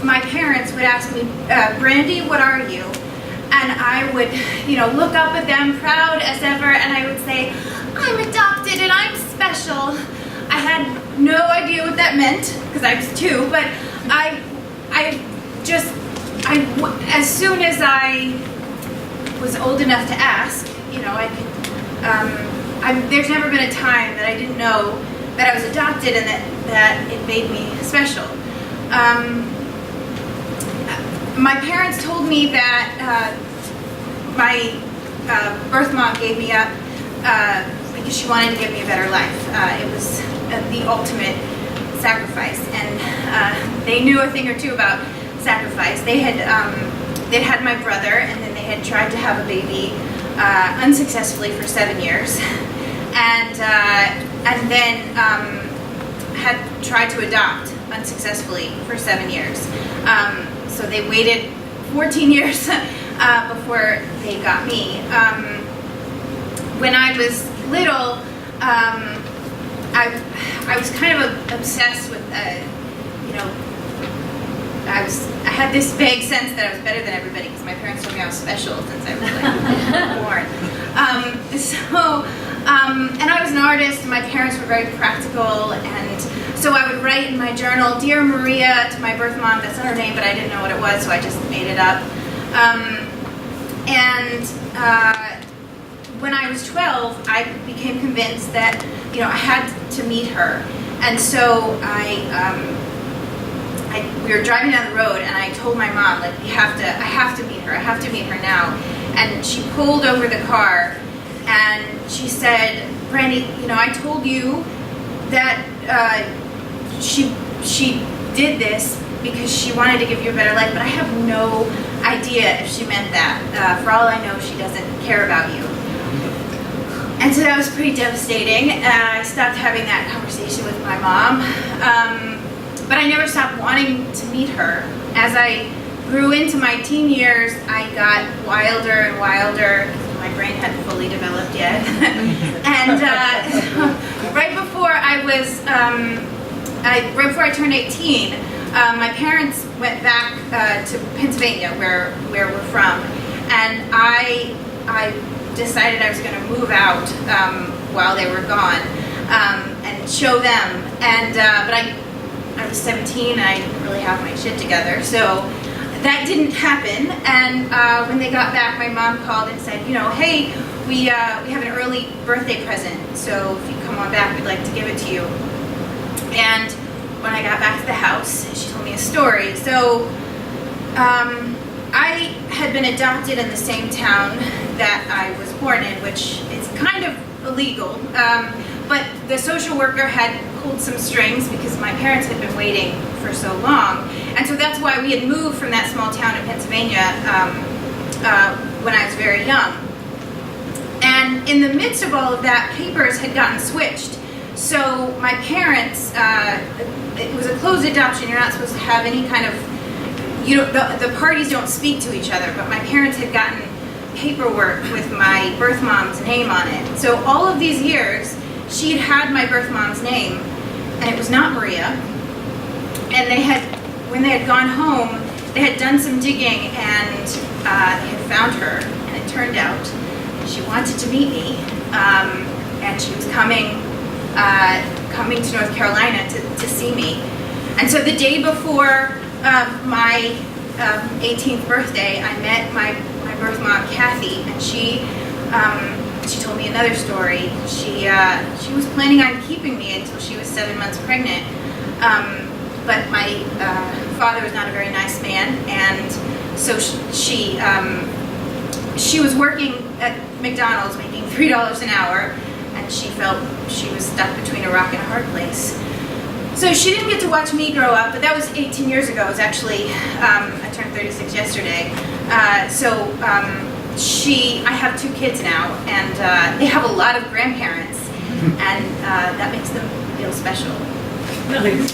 my parents would ask me, Brandy, what are you? And I would, look up at them, proud as ever, and I would say, I'm adopted and I'm special. I had no idea what that meant, because I was 2, but as soon as I was old enough to ask, there's never been a time that I didn't know that I was adopted and that it made me special. My parents told me that my birth mom gave me up because she wanted to give me a better life. It was the ultimate sacrifice, and they knew a thing or two about sacrifice. They'd had my brother, and then they had tried to have a baby unsuccessfully for 7 years, and then had tried to adopt unsuccessful for 7 years. So they waited 14 years before they got me. When I was little, I was kind of obsessed with, I had this vague sense that I was better than everybody because my parents told me I was special since I was born. And I was an artist, and my parents were very practical, and so I would write in my journal, Dear Maria, to my birth mom. That's not her name, but I didn't know what it was, so I just made it up. When I was 12, I became convinced that, I had to meet her. And so we were driving down the road, and I told my mom, I have to meet her. I have to meet her now. And she pulled over the car, and she said, Brandy, I told you that she did this because she wanted to give you a better life, but I have no idea if she meant that. For all I know, she doesn't care about you. And so that was pretty devastating. I stopped having that conversation with my mom. But I never stopped wanting to meet her. As I grew into my teen years, I got wilder and wilder. My brain hadn't fully developed yet. And right before I turned 18, my parents went back to Pennsylvania, where we're from, and I decided I was going to move out while they were gone and show them. But I was 17 and I didn't really have my shit together, so that didn't happen. And when they got back, my mom called and said, hey, we have an early birthday present, so if you come on back, we'd like to give it to you. And when I got back to the house, she told me a story. So I had been adopted in the same town that I was born in, which is kind of illegal. But the social worker had pulled some strings because my parents had been waiting for so long. And so that's why we had moved from that small town in Pennsylvania when I was very young. And in the midst of all of that, papers had gotten switched. So my parents, it was a closed adoption. You're not supposed to have any kind of, the parties don't speak to each other, but my parents had gotten paperwork with my birth mom's name on it. So all of these years, she had my birth mom's name, and it was not Maria. And when they had gone home, they had done some digging, and they had found her. And it turned out she wanted to meet me, and she was coming to North Carolina to see me. And so the day before my 18th birthday, I met my birth mom, Kathy, and she told me another story. She was planning on keeping me until she was 7 months pregnant, but my father was not a very nice man, and so she was working at McDonald's making $3 an hour, and she felt she was stuck between a rock and a hard place. So she didn't get to watch me grow up, but that was 18 years ago. It was actually, I turned 36 yesterday. I have 2 kids now, and they have a lot of grandparents, and that makes them feel special. Nice.